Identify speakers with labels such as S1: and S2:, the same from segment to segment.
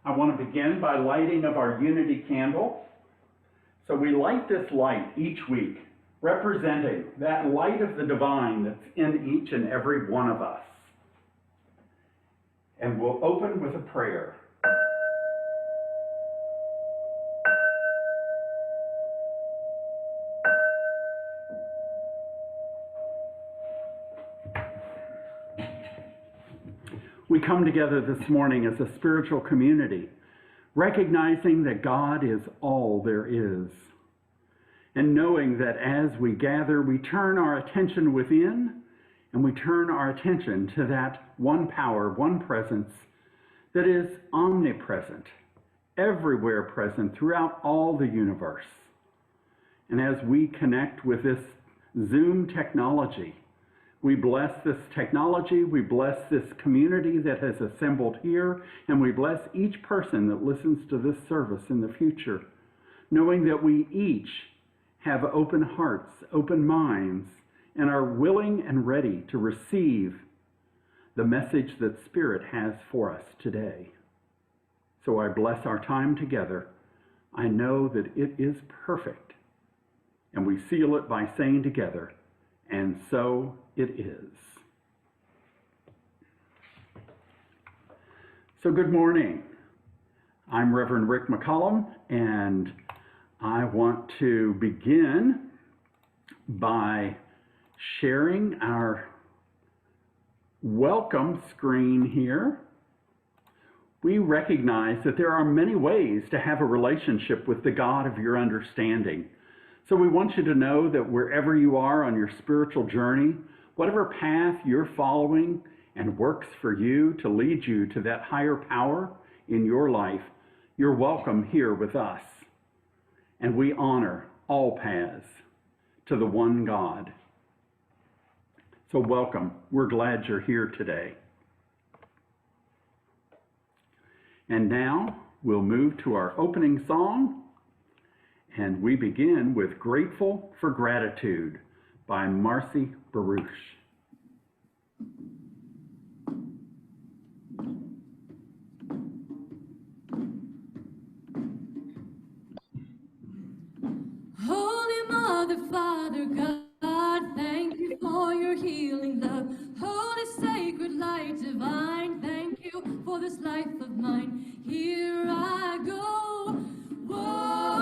S1: I want to begin by lighting of our unity candle. So we light this light each week, representing that light of the divine that's in each and every one of us. And we'll open with a prayer. We come together this morning as a spiritual community, recognizing that God is all there is, and knowing that as we gather, we turn our attention within, and we turn our attention to that one power, one presence that is omnipresent, everywhere present throughout all the universe. And as we connect with this Zoom technology, we bless this technology, we bless this community that has assembled here, and we bless each person that listens to this service in the future, knowing that we each have open hearts, open minds, and are willing and ready to receive the message that Spirit has for us today. So I bless our time together. I know that it is perfect, and we seal it by saying together, and so it is. So good morning. I'm Reverend Rick McCollum, and I want to begin by sharing our welcome screen here. We recognize that there are many ways to have a relationship with the God of your understanding. So we want you to know that wherever you are on your spiritual journey, whatever path you're following and works for you to lead you to that higher power in your life, you're welcome here with us. And we honor all paths to the one God. So welcome. We're glad you're here today. And now we'll move to our opening song. And we begin with Grateful for Gratitude by Marcy Baruch.
S2: Holy Mother, Father, God, thank you for your healing love. Holy sacred light divine, thank you for this life of mine. Here I go. Whoa.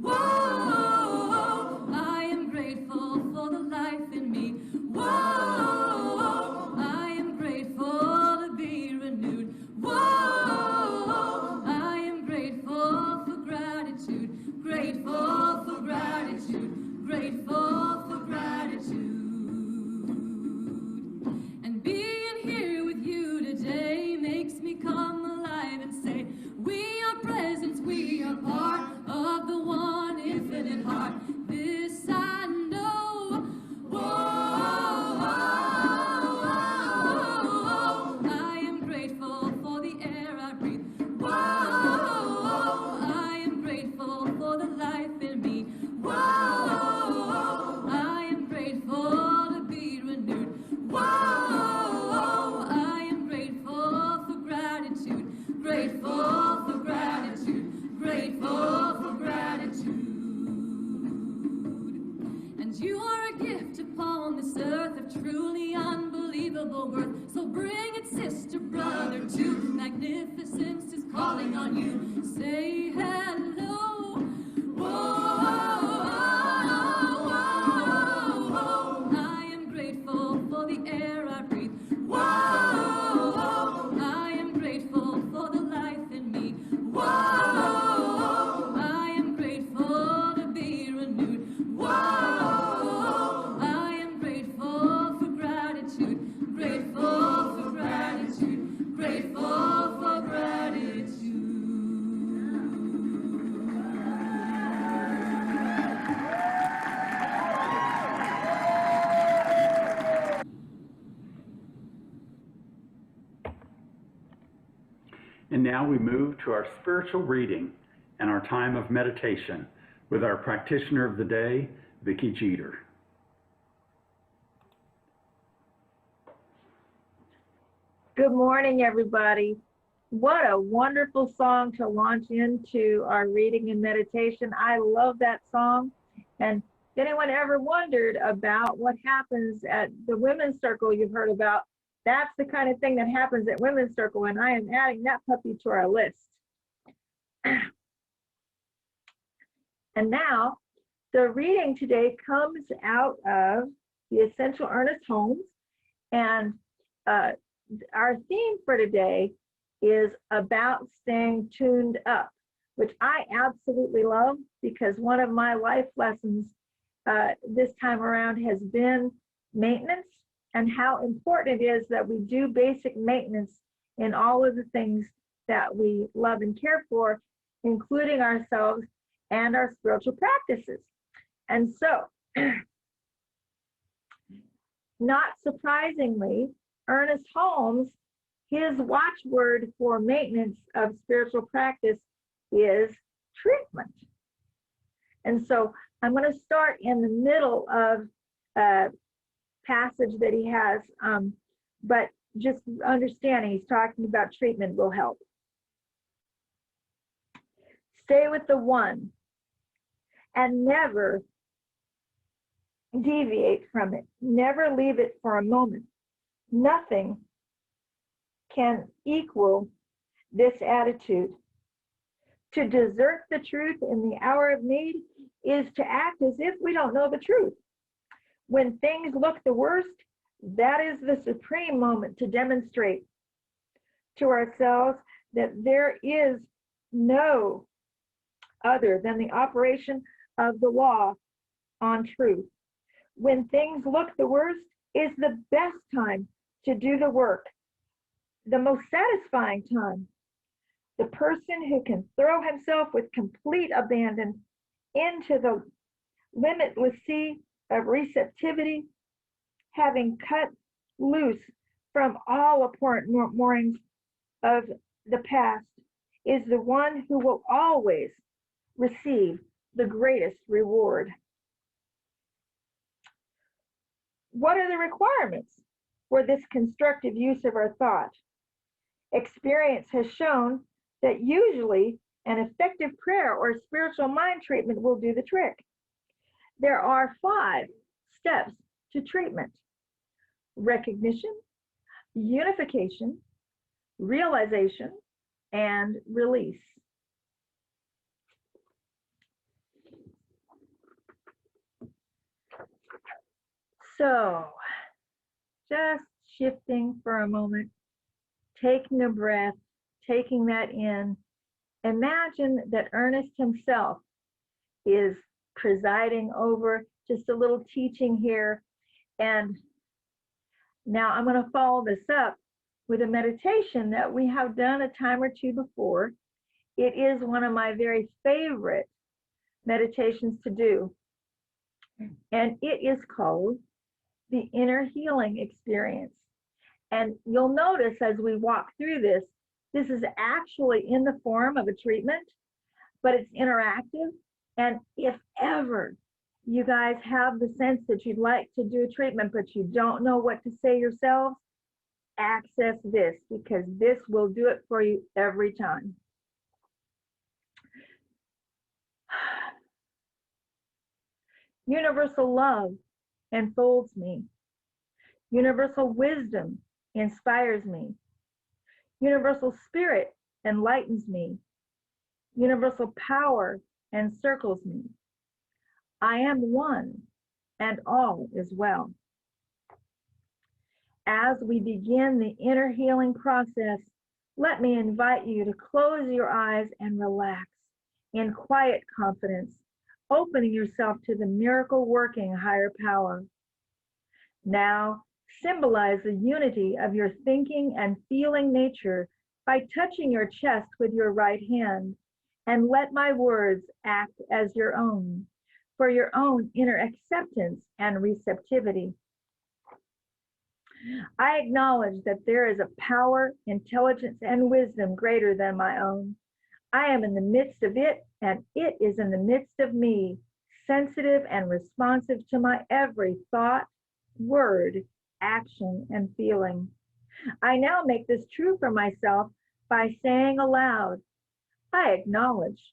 S2: Whoa, I am grateful for the life in me. Whoa, I am grateful to be renewed. Whoa, I am grateful for gratitude. Grateful for gratitude. Grateful for gratitude. And being here with you today makes me come alive and say, we are present, we are part of the one infinite heart. This I know. Whoa, I am grateful for the air I breathe. Whoa, I am grateful for the life in me. Whoa, I am grateful to be renewed. Whoa, I am grateful for gratitude. Grateful for gratitude. Grateful for gratitude. And you are a gift upon this earth of truly unbelievable worth. So bring it, sister, brother, too. Magnificence is calling on you. Say hello. Whoa, I am grateful for the air I breathe. Whoa, I am grateful for the life in me. Whoa, I am grateful to be renewed. Whoa, I am grateful for gratitude. Grateful for gratitude. Grateful for gratitude.
S1: And now we move to our spiritual reading and our time of meditation with our practitioner of the day, Vicki Jeter.
S3: Good morning, everybody. What a wonderful song to launch into our reading and meditation. I love that song. And if anyone ever wondered about what happens at the Women's Circle you've heard about, that's the kind of thing that happens at Women's Circle, and I am adding that puppy to our list. And now, the reading today comes out of the Essential Ernest Holmes, and our theme for today is about staying tuned up, which I absolutely love because one of my life lessons this time around has been maintenance and how important it is that we do basic maintenance in all of the things that we love and care for, including ourselves and our spiritual practices. And so, not surprisingly, Ernest Holmes, his watchword for maintenance of spiritual practice is treatment. And so I'm going to start in the middle of a passage that he has, but just understanding he's talking about treatment will help. Stay with the one and never deviate from it. Never leave it for a moment. Nothing can equal this attitude. To desert the truth in the hour of need is to act as if we don't know the truth. When things look the worst, that is the supreme moment to demonstrate to ourselves that there is no other than the operation of the law on truth. When things look the worst is the best time to do the work, the most satisfying time. The person who can throw himself with complete abandon into the limitless sea of receptivity, having cut loose from all abhorrent moorings of the past, is the one who will always receive the greatest reward. What are the requirements for this constructive use of our thought? Experience has shown that usually an effective prayer or spiritual mind treatment will do the trick. There are 5 steps to treatment: recognition, unification, realization, and release. So, just shifting for a moment, taking a breath, taking that in. Imagine that Ernest himself is presiding over just a little teaching here. And now I'm going to follow this up with a meditation that we have done a time or two before. It is one of my very favorite meditations to do. And it is called the Inner Healing Experience. And you'll notice as we walk through this, this is actually in the form of a treatment, but it's interactive. And if ever you guys have the sense that you'd like to do a treatment, but you don't know what to say yourselves, access this, because this will do it for you every time. Universal love enfolds me. Universal wisdom inspires me. Universal spirit enlightens me. Universal power encircles me. I am one, and all is well. As we begin the inner healing process, let me invite you to close your eyes and relax in quiet confidence, opening yourself to the miracle working higher power. Now, symbolize the unity of your thinking and feeling nature by touching your chest with your right hand, and let my words act as your own, for your own inner acceptance and receptivity. I acknowledge that there is a power, intelligence, and wisdom greater than my own. I am in the midst of it, and it is in the midst of me, sensitive and responsive to my every thought, word, action, and feeling. I now make this true for myself by saying aloud, I acknowledge.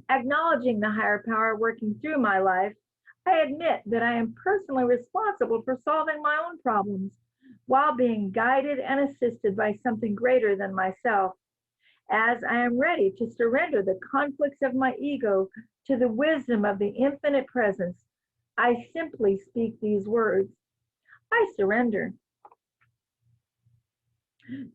S3: Acknowledging the higher power working through my life, I admit that I am personally responsible for solving my own problems while being guided and assisted by something greater than myself. As I am ready to surrender the conflicts of my ego to the wisdom of the infinite presence, I simply speak these words. I surrender.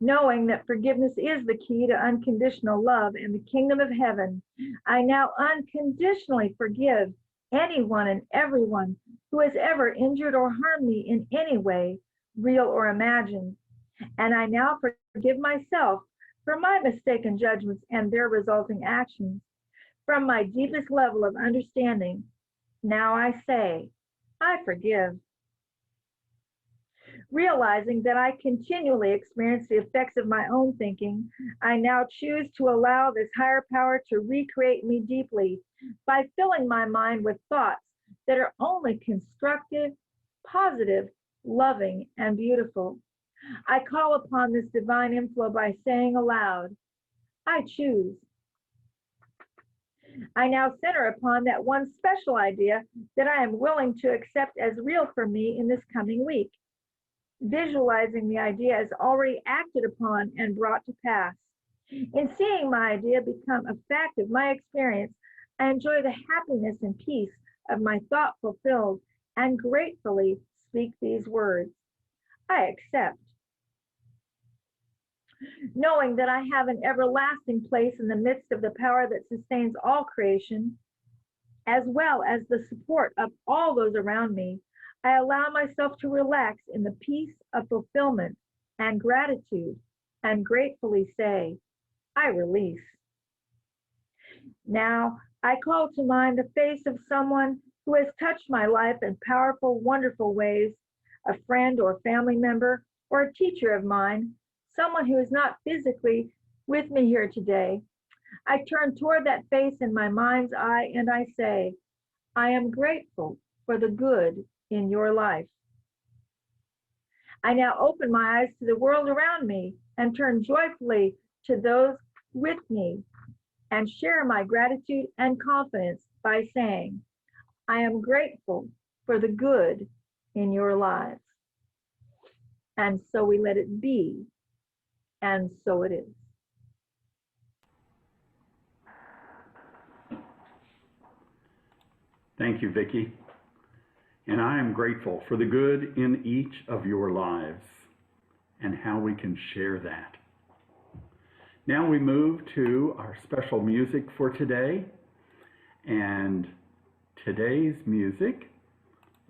S3: Knowing that forgiveness is the key to unconditional love and the kingdom of heaven, I now unconditionally forgive anyone and everyone who has ever injured or harmed me in any way, real or imagined. And I now forgive myself for my mistaken judgments and their resulting actions. From my deepest level of understanding, now I say, I forgive. Realizing that I continually experience the effects of my own thinking, I now choose to allow this higher power to recreate me deeply by filling my mind with thoughts that are only constructive, positive, loving, and beautiful. I call upon this divine inflow by saying aloud, I choose. I now center upon that one special idea that I am willing to accept as real for me in this coming week. Visualizing the idea as already acted upon and brought to pass. In seeing my idea become a fact of my experience, I enjoy the happiness and peace of my thought fulfilled and gratefully speak these words. I accept. Knowing that I have an everlasting place in the midst of the power that sustains all creation, as well as the support of all those around me, I allow myself to relax in the peace of fulfillment and gratitude and gratefully say, I release. Now, I call to mind the face of someone who has touched my life in powerful, wonderful ways, a friend or family member or a teacher of mine, someone who is not physically with me here today. I turn toward that face in my mind's eye and I say, I am grateful for the good in your life. I now open my eyes to the world around me and turn joyfully to those with me and share my gratitude and confidence by saying, I am grateful for the good in your lives. And so we let it be, and so it is.
S1: Thank you, Vicki. And I am grateful for the good in each of your lives and how we can share that. Now we move to our special music for today. And today's music,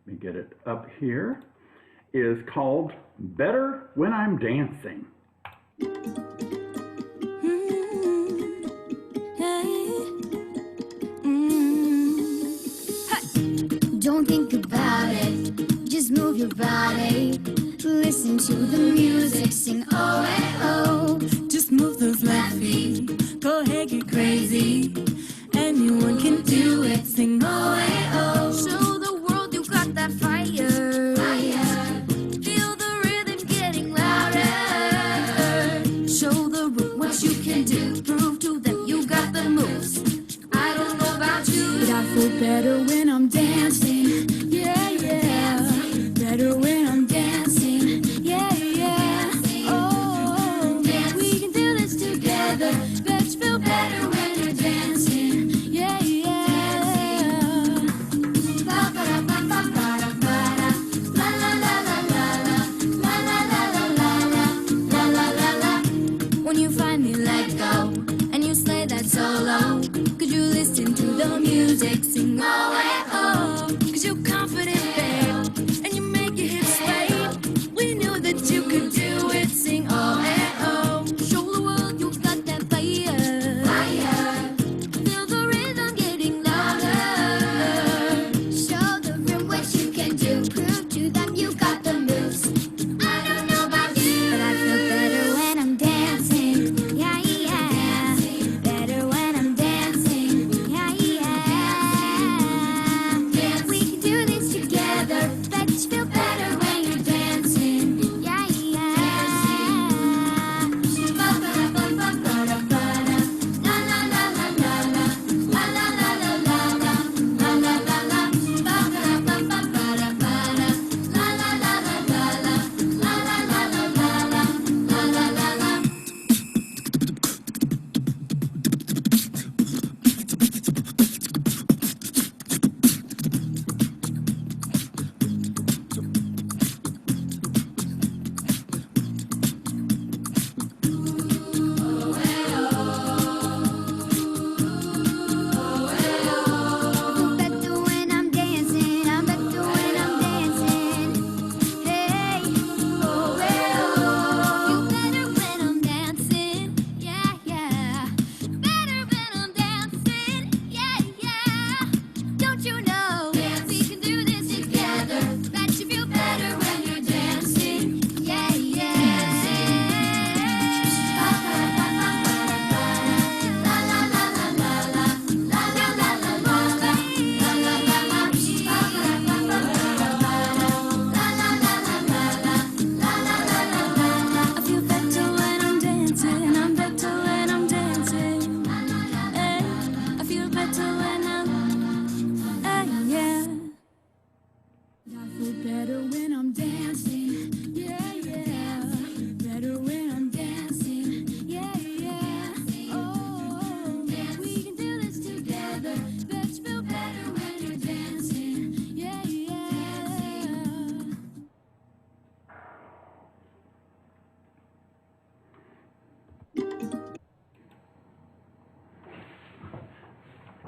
S1: let me get it up here, is called Better When I'm Dancing.
S2: Don't think about it, just move your body. Listen to the music, sing oh hey oh. Just move those left feet, go ahead get crazy. Anyone can do it, sing oh hey oh. Show the world you got that fire. Fire. Feel the rhythm getting louder. Show the room what you can do. Prove to them you got the moves. I don't know about you, but I feel better when I'm dancing. Yeah, yeah. Better when I'm dancing. Yeah, yeah. Oh, we can do this together. Let's feel better when you're dancing. Yeah, yeah. La la la la la la la la la la la la la. When you finally let go and you slay that solo, could you listen to the music, sing oh hey oh? Cause you're confident, babe, and you make your hips sway. We knew that you could do it, sing oh hey oh. Show the world you got that fire. Fire. Feel the rhythm getting louder. Show the room what you can do. Prove to them you got the moves. I don't know about you, but I feel better when I'm dancing. Yeah, yeah. Better when I'm dancing. Yeah, yeah. We can do this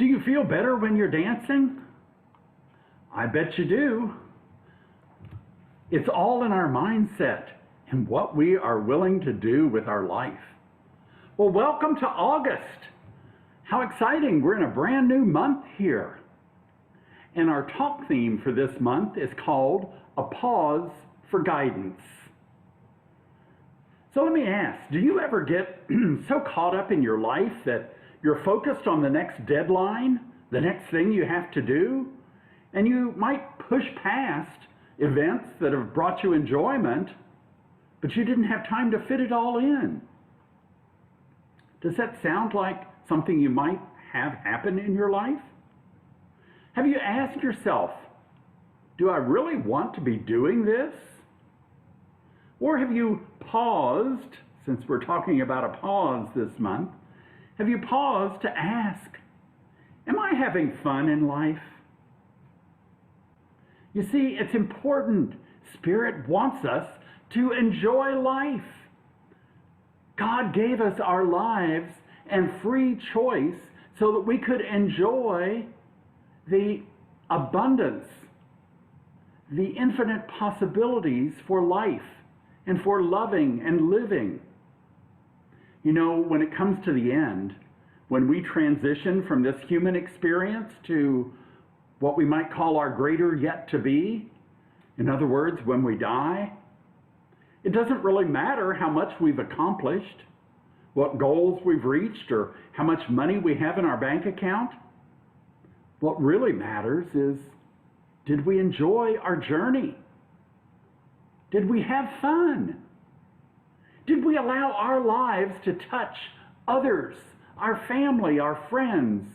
S1: Do you feel better when you're dancing? I bet you do. It's all in our mindset and what we are willing to do with our life. Well, welcome to August. How exciting. We're in a brand new month here. And our talk theme for this month is called A Pause for Guidance. So let me ask, do you ever get so caught up in your life that you're focused on the next deadline, the next thing you have to do, and you might push past events that have brought you enjoyment, but you didn't have time to fit it all in? Does that sound like something you might have happen in your life? Have you asked yourself, do I really want to be doing this? Or have you paused, since we're talking about a pause this month, have you paused to ask, am I having fun in life? You see, it's important. Spirit wants us to enjoy life. God gave us our lives and free choice so that we could enjoy the abundance, the infinite possibilities for life and for loving and living. You know, when it comes to the end, when we transition from this human experience to what we might call our greater yet to be, in other words, when we die, it doesn't really matter how much we've accomplished, what goals we've reached, or how much money we have in our bank account. What really matters is, did we enjoy our journey? Did we have fun? Did we allow our lives to touch others, our family, our friends,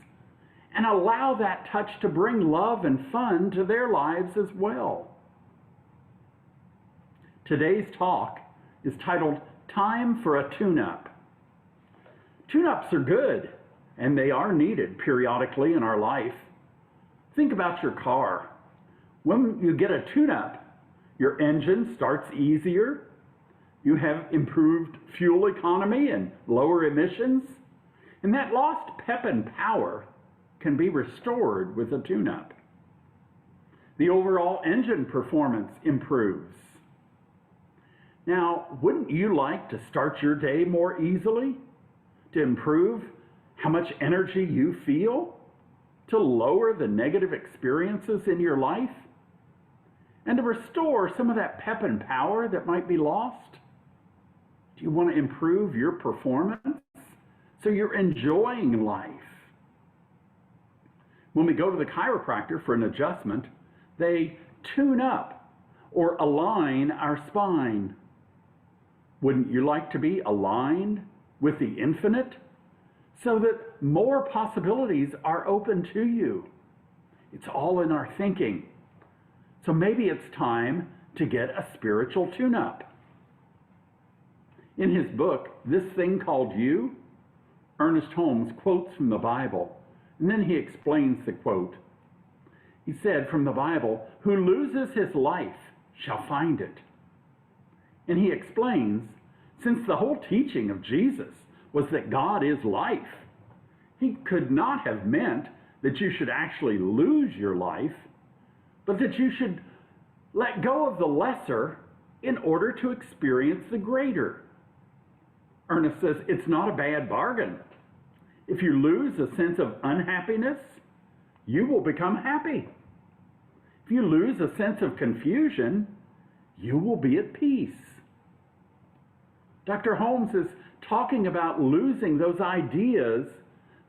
S1: and allow that touch to bring love and fun to their lives as well? Today's talk is titled Time for a Tune-Up. Tune-ups are good, and they are needed periodically in our life. Think about your car. When you get a tune-up, your engine starts easier, you have improved fuel economy and lower emissions, and that lost pep and power can be restored with a tune-up. The overall engine performance improves. Now, wouldn't you like to start your day more easily? To improve how much energy you feel? To lower the negative experiences in your life? And to restore some of that pep and power that might be lost? Do you want to improve your performance so you're enjoying life? When we go to the chiropractor for an adjustment, they tune up or align our spine. Wouldn't you like to be aligned with the infinite so that more possibilities are open to you? It's all in our thinking. So maybe it's time to get a spiritual tune-up. In his book, This Thing Called You, Ernest Holmes quotes from the Bible, and then he explains the quote. He said from the Bible, "Who loses his life shall find it." And he explains, since the whole teaching of Jesus was that God is life, he could not have meant that you should actually lose your life, but that you should let go of the lesser in order to experience the greater. Ernest says it's not a bad bargain. If you lose a sense of unhappiness, you will become happy. If you lose a sense of confusion, you will be at peace. Dr. Holmes is talking about losing those ideas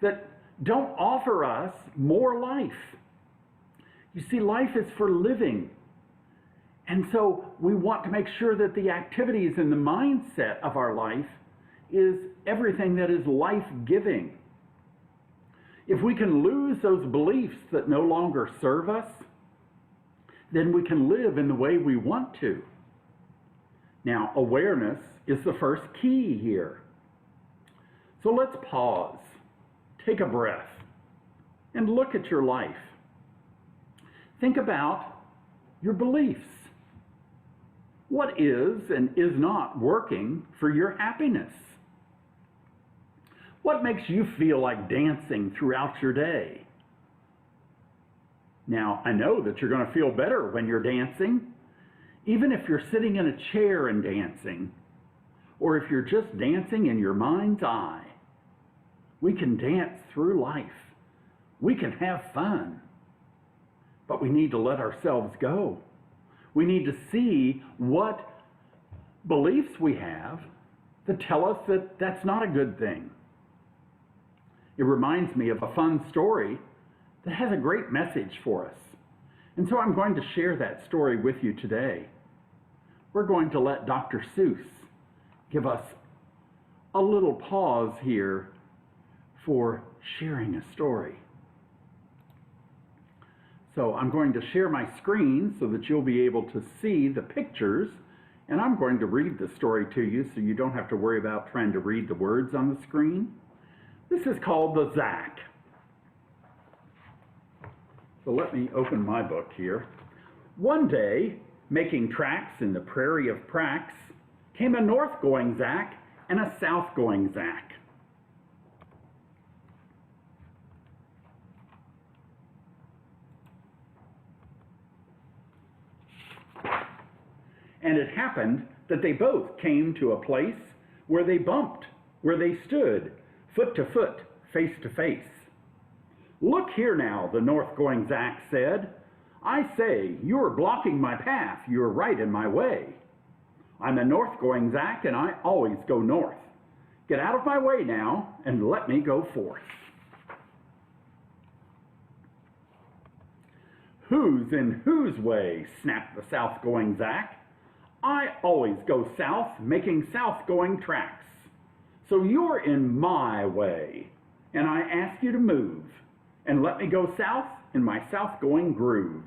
S1: that don't offer us more life. You see, life is for living. And so we want to make sure that the activities and the mindset of our life is everything that is life-giving. If we can lose those beliefs that no longer serve us, then we can live in the way we want to. Now, awareness is the first key here. So let's pause, take a breath, and look at your life. Think about your beliefs. What is and is not working for your happiness? What makes you feel like dancing throughout your day? Now, I know that you're going to feel better when you're dancing, even if you're sitting in a chair and dancing, or if you're just dancing in your mind's eye. We can dance through life. We can have fun. But we need to let ourselves go. We need to see what beliefs we have that tell us that that's not a good thing. It reminds me of a fun story that has a great message for us. And so I'm going to share that story with you today. We're going to let Dr. Seuss give us a little pause here for sharing a story. So I'm going to share my screen so that you'll be able to see the pictures, and I'm going to read the story to you so you don't have to worry about trying to read the words on the screen. This is called The Zack. So let me open my book here. One day, making tracks in the prairie of Prax, came a north-going Zack and a south-going Zack. And it happened that they both came to a place where they bumped, where they stood, foot to foot, face to face. Look here now, the north-going Zack said. I say, you're blocking my path, you're right in my way. I'm a north-going Zack and I always go north. Get out of my way now and let me go forth. Who's in whose way? Snapped the south-going Zack. I always go south, making south-going tracks. So you're in my way, and I ask you to move, and let me go south in my south-going groove.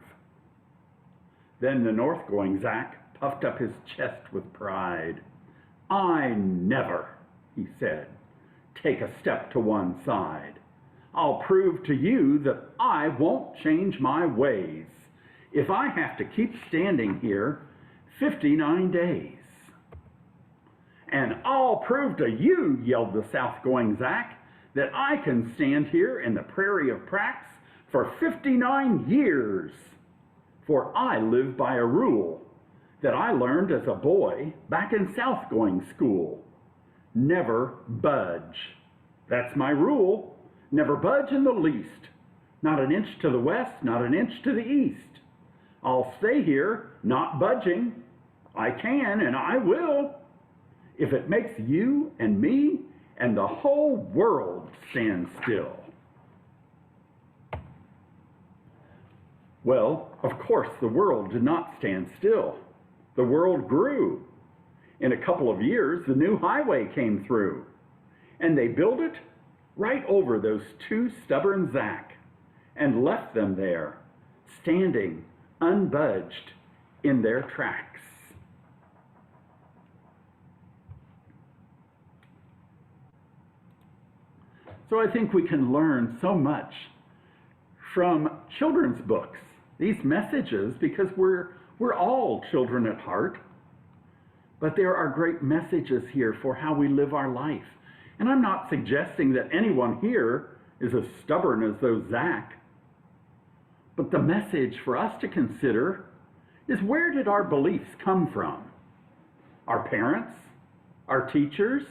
S1: Then the north-going Zack puffed up his chest with pride. I never, he said, take a step to one side. I'll prove to you that I won't change my ways if I have to keep standing here 59 days. And I'll prove to you, yelled the south-going Zack, that I can stand here in the prairie of Prax for 59 years. For I live by a rule that I learned as a boy back in south-going school. Never budge. That's my rule. Never budge in the least. Not an inch to the west, not an inch to the east. I'll stay here, not budging. I can and I will, if it makes you and me and the whole world stand still. Well, of course, the world did not stand still. The world grew. In a couple of years, the new highway came through, and they built it right over those two stubborn Zack and left them there, standing unbudged in their tracks. So I think we can learn so much from children's books, these messages, because we're all children at heart. But there are great messages here for how we live our life. And I'm not suggesting that anyone here is as stubborn as those Zack. But the message for us to consider is, where did our beliefs come from? Our parents? Our teachers?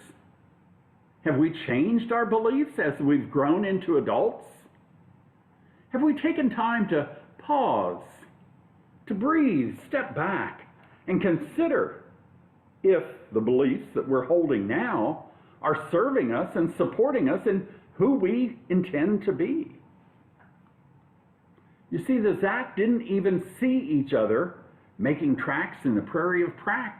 S1: Have we changed our beliefs as we've grown into adults? Have we taken time to pause, to breathe, step back, and consider if the beliefs that we're holding now are serving us and supporting us in who we intend to be? You see, the Zack didn't even see each other making tracks in the prairie of Prax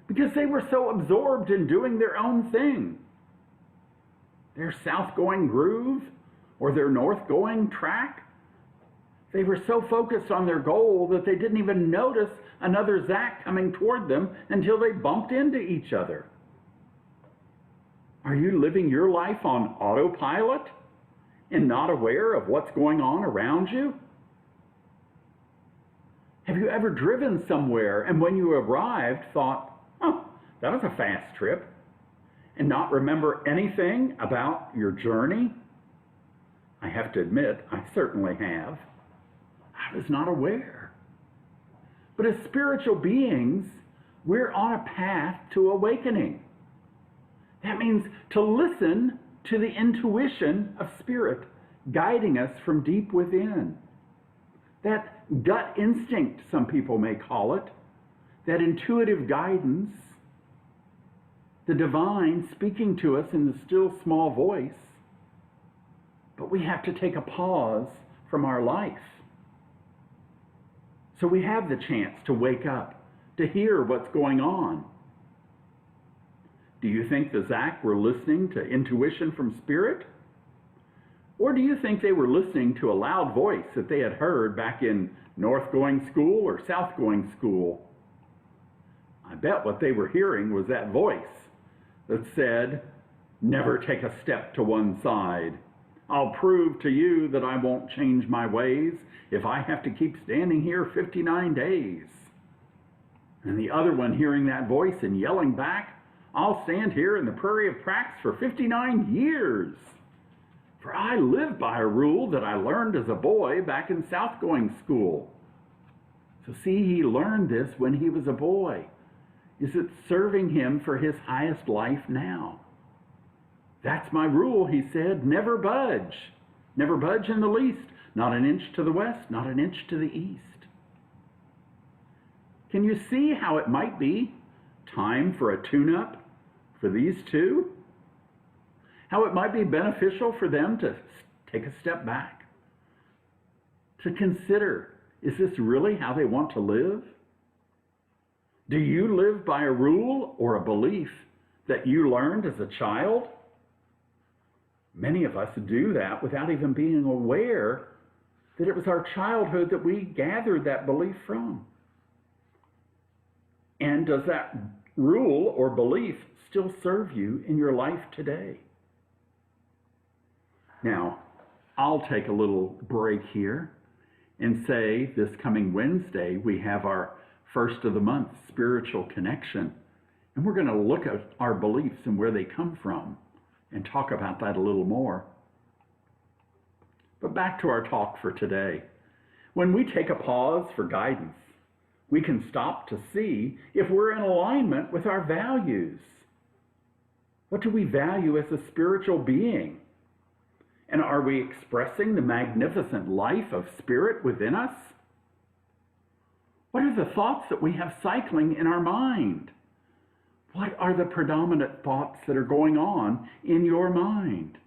S1: because they were so absorbed in doing their own thing. Their south-going groove or their north-going track, they were so focused on their goal that they didn't even notice another Zack coming toward them until they bumped into each other. Are you living your life on autopilot and not aware of what's going on around you? Have you ever driven somewhere and when you arrived thought, oh, that was a fast trip, and not remember anything about your journey? I have to admit, I certainly have. is not aware. But as spiritual beings, we're on a path to awakening. That means to listen to the intuition of Spirit guiding us from deep within. That gut instinct, some people may call it, that intuitive guidance, the divine speaking to us in the still small voice. But we have to take a pause from our life. So we have the chance to wake up, to hear what's going on. Do you think the Zach were listening to intuition from Spirit? Or do you think they were listening to a loud voice that they had heard back in north going school or south going school? I bet what they were hearing was that voice that said, never take a step to one side. I'll prove to you that I won't change my ways if I have to keep standing here 59 days. And the other one hearing that voice and yelling back, I'll stand here in the prairie of tracks for 59 years. For I live by a rule that I learned as a boy back in South going school. So see, he learned this when he was a boy. Is it serving him for his highest life now? That's my rule, he said, never budge. Never budge in the least, not an inch to the west, not an inch to the east. Can you see how it might be time for a tune-up for these two? How it might be beneficial for them to take a step back, to consider, is this really how they want to live? Do you live by a rule or a belief that you learned as a child? Many of us do that without even being aware that it was our childhood that we gathered that belief from. And does that rule or belief still serve you in your life today? Now, I'll take a little break here and say this coming Wednesday, we have our first of the month spiritual connection. And we're going to look at our beliefs and where they come from and talk about that a little more. But back to our talk for today. When we take a pause for guidance, we can stop to see if we're in alignment with our values. What do we value as a spiritual being? And are we expressing the magnificent life of Spirit within us? What are the thoughts that we have cycling in our mind? What are the predominant thoughts that are going on in your mind?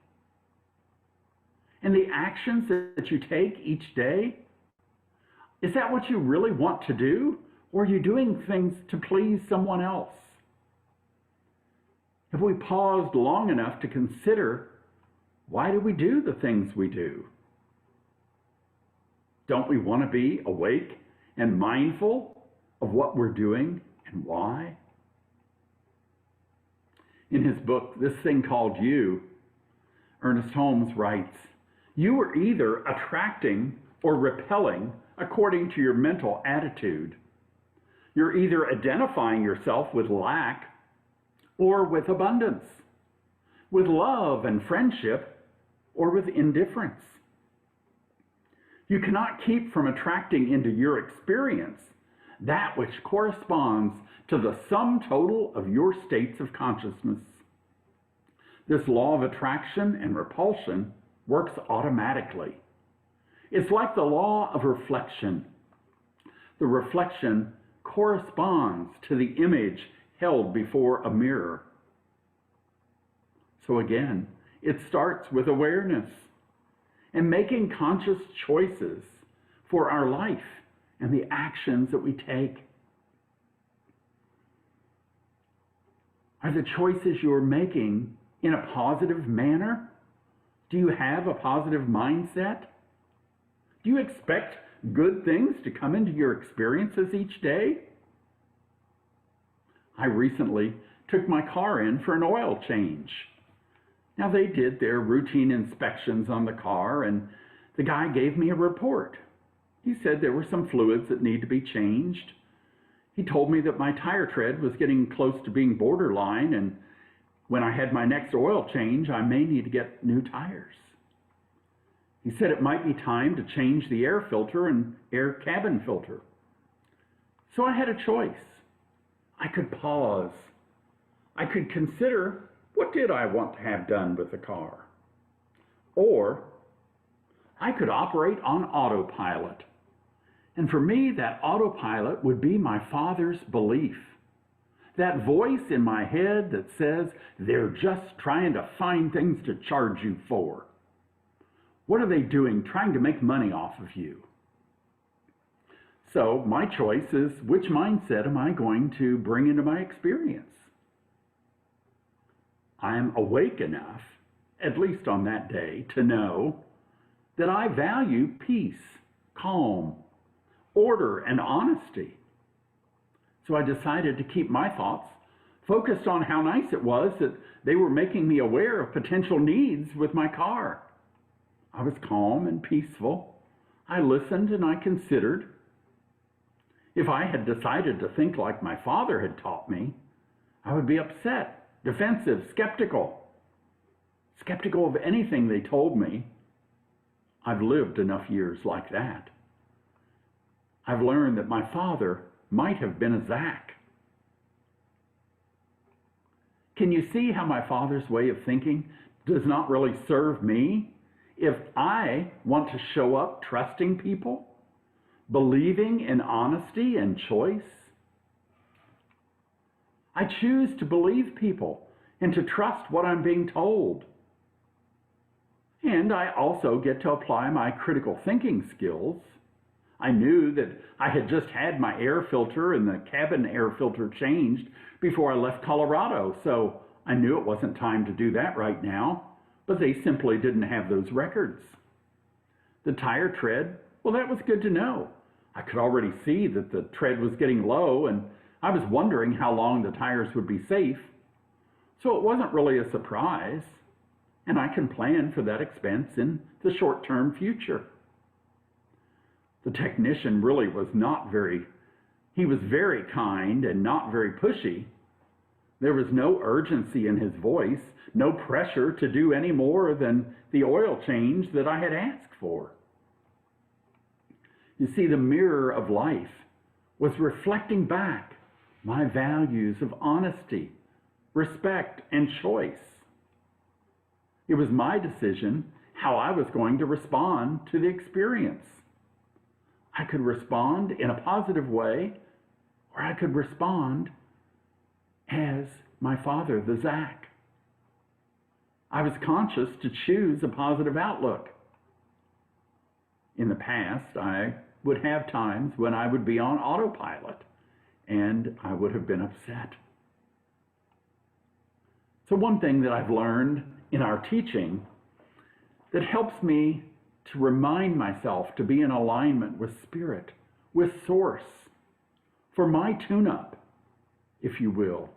S1: And the actions that you take each day, is that what you really want to do? Or are you doing things to please someone else? Have we paused long enough to consider, why do we do the things we do? Don't we want to be awake and mindful of what we're doing and why? In his book, This Thing Called You, Ernest Holmes writes, you are either attracting or repelling according to your mental attitude. You're either identifying yourself with lack or with abundance, with love and friendship or with indifference. You cannot keep from attracting into your experience that which corresponds to the sum total of your states of consciousness. This law of attraction and repulsion works automatically. It's like the law of reflection. The reflection corresponds to the image held before a mirror. So again, it starts with awareness and making conscious choices for our life and the actions that we take. Are the choices you're making in a positive manner? Do you have a positive mindset? Do you expect good things to come into your experiences each day? I recently took my car in for an oil change. Now, they did their routine inspections on the car, and the guy gave me a report. He said there were some fluids that need to be changed. He told me that my tire tread was getting close to being borderline, and when I had my next oil change, I may need to get new tires. He said it might be time to change the air filter and air cabin filter. So I had a choice. I could pause. I could consider, what did I want to have done with the car? Or I could operate on autopilot. And for me, that autopilot would be my Father's belief. That voice in my head that says, they're just trying to find things to charge you for. What are they doing? Trying to make money off of you. So my choice is, which mindset am I going to bring into my experience? I am awake enough, at least on that day, to know that I value peace, calm, order, and honesty. So I decided to keep my thoughts focused on how nice it was that they were making me aware of potential needs with my car. I was calm and peaceful. I listened and I considered. If I had decided to think like my father had taught me, I would be upset, defensive, skeptical of anything they told me. I've lived enough years like that. I've learned that my father might have been a Zach. Can you see how my father's way of thinking does not really serve me? If I want to show up trusting people, believing in honesty and choice, I choose to believe people and to trust what I'm being told. And I also get to apply my critical thinking skills. I knew that I had just had my air filter and the cabin air filter changed before I left Colorado, so I knew it wasn't time to do that right now, but they simply didn't have those records. The tire tread, well, that was good to know. I could already see that the tread was getting low, and I was wondering how long the tires would be safe, so it wasn't really a surprise, and I can plan for that expense in the short-term future. The technician really was he was very kind and not very pushy. There was no urgency in his voice, no pressure to do any more than the oil change that I had asked for. You see, the mirror of life was reflecting back my values of honesty, respect, and choice. It was my decision how I was going to respond to the experience. I could respond in a positive way, or I could respond as my father, the Zach. I was conscious to choose a positive outlook. In the past, I would have times when I would be on autopilot, and I would have been upset. So one thing that I've learned in our teaching that helps me to remind myself to be in alignment with Spirit, with Source, for my tune-up, if you will.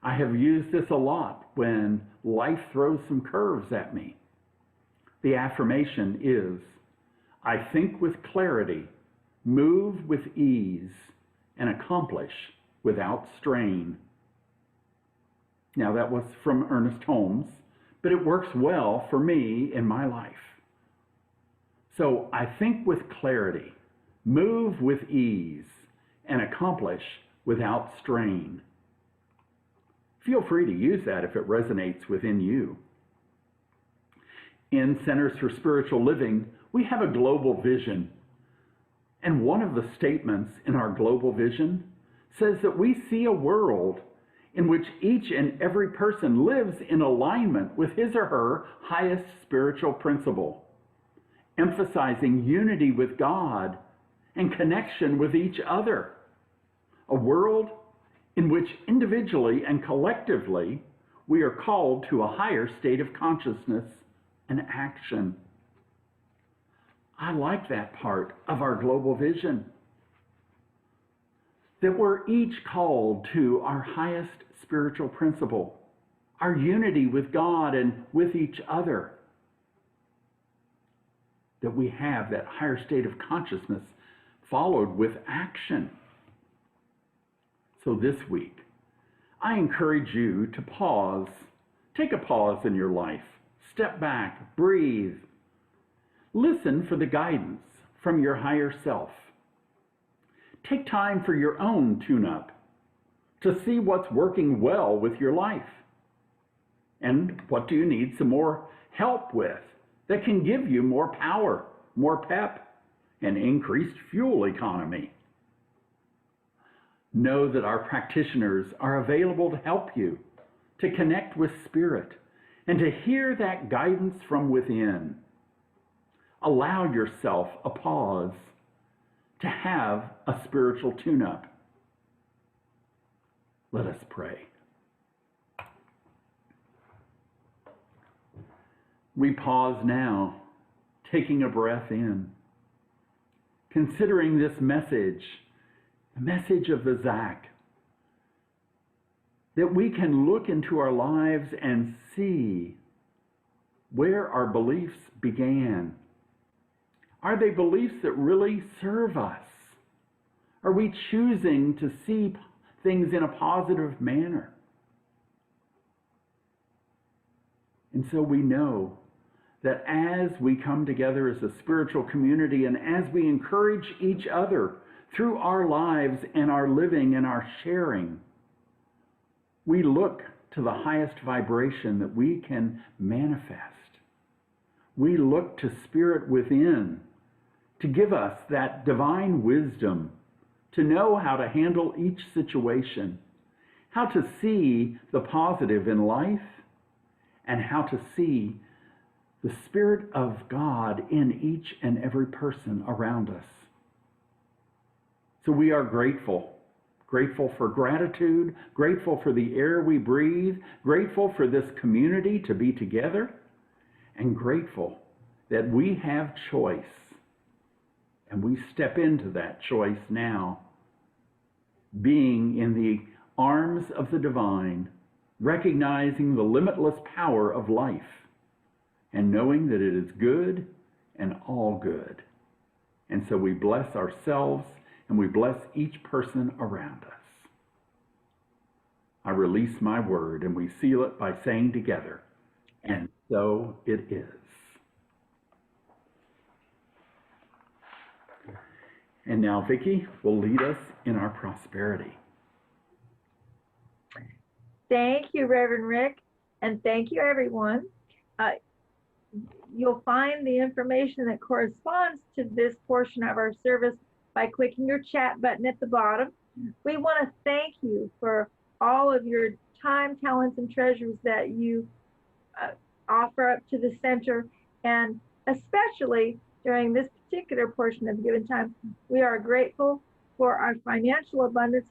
S1: I have used this a lot when life throws some curves at me. The affirmation is, I think with clarity, move with ease, and accomplish without strain. Now that was from Ernest Holmes, but it works well for me in my life. So I think with clarity, move with ease, and accomplish without strain. Feel free to use that if it resonates within you. In Centers for Spiritual Living, we have a global vision. And one of the statements in our global vision says that we see a world in which each and every person lives in alignment with his or her highest spiritual principle, emphasizing unity with God and connection with each other. A world in which individually and collectively we are called to a higher state of consciousness and action. I like that part of our global vision, that we're each called to our highest spiritual principle, our unity with God and with each other, that we have that higher state of consciousness followed with action. So this week, I encourage you to pause. Take a pause in your life. Step back, breathe, Listen for the guidance from your higher self. Take time for your own tune-up to see what's working well with your life. And what do you need some more help with that can give you more power, more pep, and increased fuel economy? Know that our practitioners are available to help you to connect with Spirit and to hear that guidance from within. Allow yourself a pause to have a spiritual tune-up. Let us pray. We pause now, taking a breath in, considering this message, the message of the Zach, that we can look into our lives and see where our beliefs began. Are they beliefs that really serve us? Are we choosing to see things in a positive manner? And so we know that as we come together as a spiritual community and as we encourage each other through our lives and our living and our sharing, we look to the highest vibration that we can manifest. We look to Spirit within to give us that divine wisdom to know how to handle each situation, how to see the positive in life, and how to see the Spirit of God in each and every person around us. So we are grateful for gratitude, grateful for the air we breathe, grateful for this community to be together, and grateful that we have choice. And we step into that choice now, being in the arms of the divine, recognizing the limitless power of life, and knowing that it is good and all good. And so we bless ourselves and we bless each person around us. I release my word and we seal it by saying together, and so it is. And now Vicki will lead us in our prosperity.
S3: Thank you, Reverend Rick, and thank you, everyone. You'll find the information that corresponds to this portion of our service by clicking your chat button at the bottom. We want to thank you for all of your time, talents, and treasures that you offer up to the center, and especially during this particular portion of Given Time, we are grateful for our financial abundance,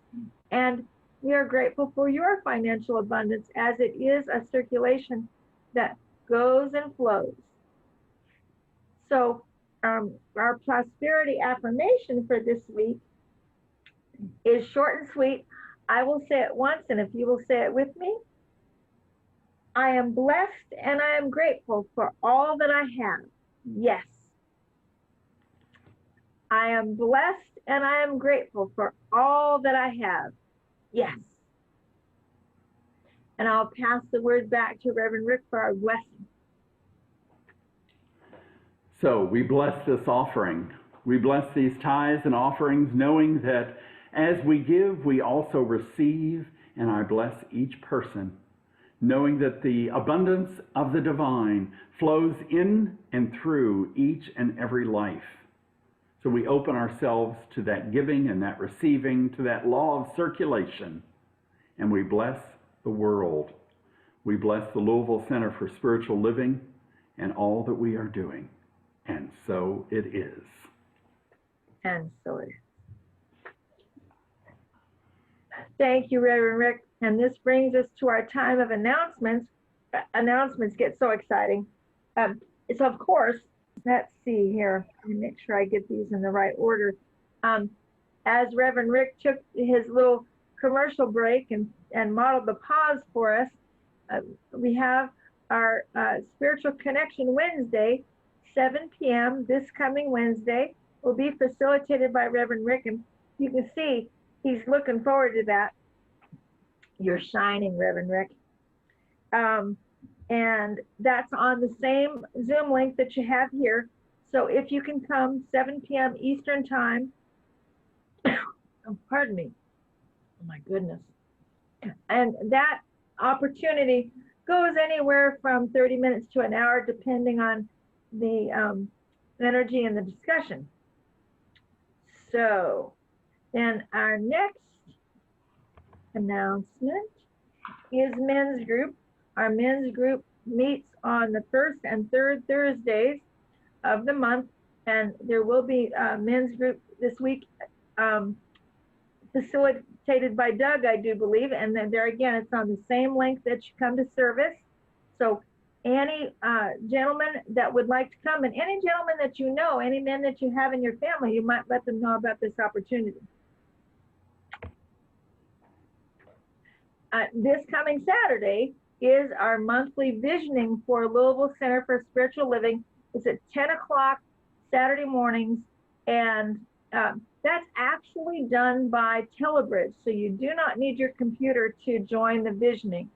S3: and we are grateful for your financial abundance, as it is a circulation that goes and flows. So our prosperity affirmation for this week is short and sweet. I will say it once, and if you will say it with me: I am blessed and I am grateful for all that I have. Yes. I am blessed and I am grateful for all that I have. Yes. And I'll pass the word back to Reverend Rick for our blessing.
S1: So we bless this offering. We bless these tithes and offerings, knowing that as we give, we also receive, and I bless each person, knowing that the abundance of the divine flows in and through each and every life. So we open ourselves to that giving and that receiving, to that law of circulation, and we bless the world. We bless the Louisville Center for Spiritual Living and all that we are doing. And so it is.
S3: And so it is. Thank you, Reverend Rick. And this brings us to our time of announcements. Announcements get so exciting. So of course, let's see here. Let me make sure I get these in the right order. As Reverend Rick took his little commercial break and modeled the pause for us, we have our Spiritual Connection Wednesday, 7 p.m. this coming Wednesday, will be facilitated by Reverend Rick. And you can see he's looking forward to that. You're shining, Reverend Rick. And that's on the same Zoom link that you have here. So if you can come 7 p.m. Eastern time, oh, pardon me, oh my goodness. And that opportunity goes anywhere from 30 minutes to an hour, depending on the energy and the discussion. So then our next announcement is men's group. Our men's group meets on the first and third Thursdays of the month, and there will be a men's group this week, facilitated by Doug, I do believe. And then there again, it's on the same link that you come to service. So any gentleman that would like to come, and any gentleman that you know, any men that you have in your family, you might let them know about this opportunity. This coming Saturday is our monthly visioning for Louisville Center for Spiritual Living. It's at 10 o'clock Saturday mornings, and that's actually done by Telebridge, so you do not need your computer to join the visioning.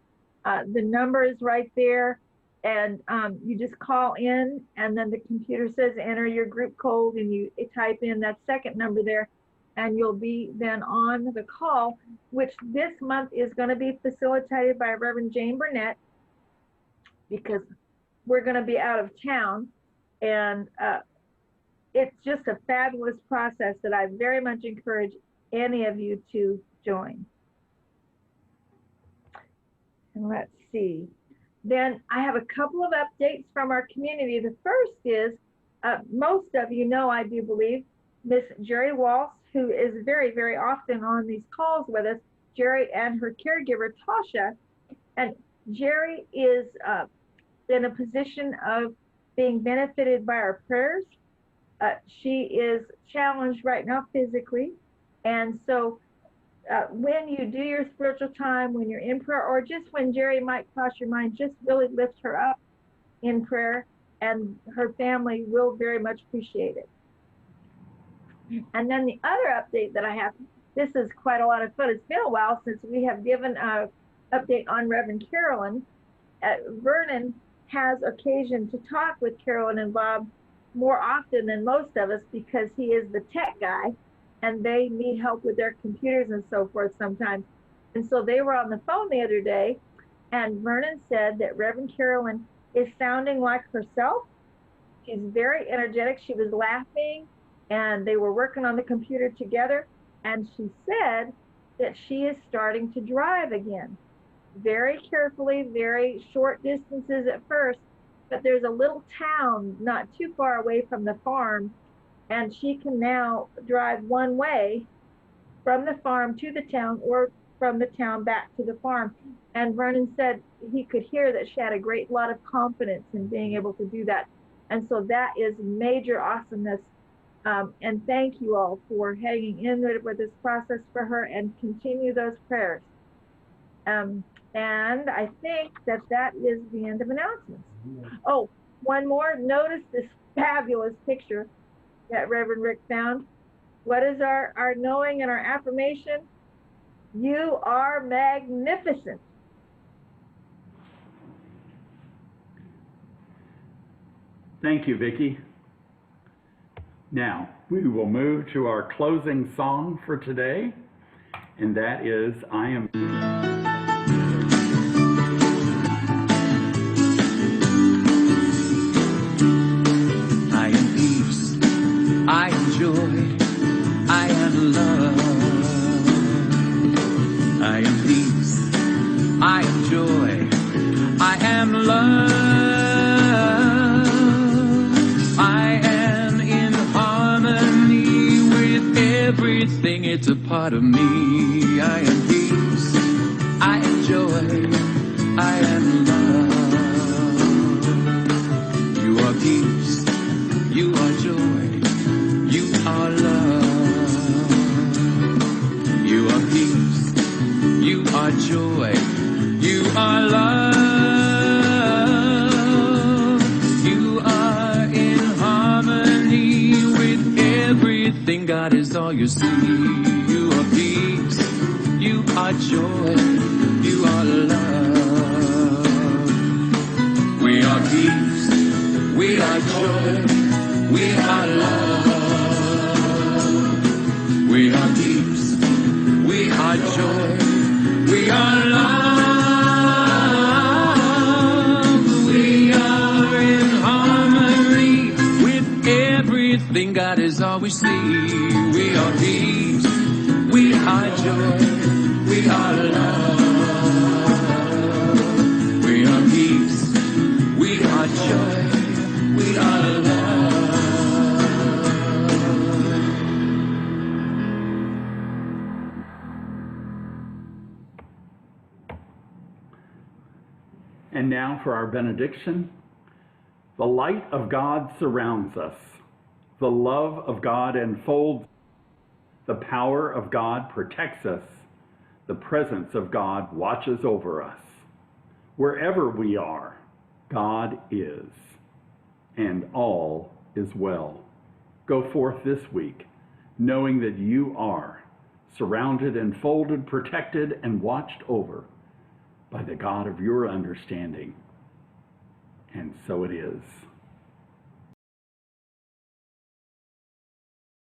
S3: The number is right there, and you just call in, and then the computer says enter your group code, and you type in that second number there, and you'll be then on the call, which this month is going to be facilitated by Reverend Jane Burnett, because we're going to be out of town. And it's just a fabulous process that I very much encourage any of you to join. And let's see. Then I have a couple of updates from our community. The first is, most of you know, I do believe, Miss Jerry Walsh, who is very, very often on these calls with us, Jerry and her caregiver, Tasha. And Jerry is in a position of being benefited by our prayers. She is challenged right now physically. And so when you do your spiritual time, when you're in prayer, or just when Jerry might cross your mind, just really lift her up in prayer, and her family will very much appreciate it. And then the other update that I have, this is quite a lot of fun. It's been a while since we have given an update on Reverend Carolyn. Vernon has occasion to talk with Carolyn and Bob more often than most of us, because he is the tech guy and they need help with their computers and so forth sometimes. And so they were on the phone the other day, and Vernon said that Reverend Carolyn is sounding like herself. She's very energetic. She was laughing, and they were working on the computer together. And she said that she is starting to drive again. Very carefully, very short distances at first, but there's a little town not too far away from the farm, and she can now drive one way from the farm to the town, or from the town back to the farm. And Vernon said he could hear that she had a great lot of confidence in being able to do that. And so that is major awesomeness. And thank you all for hanging in with this process for her, and continue those prayers. And I think that that is the end of announcements. Oh, one more. Notice this fabulous picture that Reverend Rick found. What is our knowing and our affirmation? You are magnificent.
S1: Thank you, Vicki. Now, we will move to our closing song for today, and that is I Am...
S4: I am joy, I am love. I am peace, I am joy, I am love. I am in harmony with everything, it's a part of me. I am peace, I am joy, I am love. You are peace, you are joy, you are love. You are peace, you are joy, you are love. You are in harmony with everything. God is all you see. You are peace, you are joy, you are love. We are peace, we are joy, We are love. We are peace. We are joy. We are love. We are in harmony with everything God has always seen. We are peace. We are joy. We are love. We are peace. We are joy. We are love.
S1: And now for our benediction. The light of God surrounds us. The love of God enfolds. The power of God protects us. The presence of God watches over us. Wherever we are, God is, and all is well. Go forth this week, knowing that you are surrounded, enfolded, protected, and watched over by the God of your understanding. And so it is.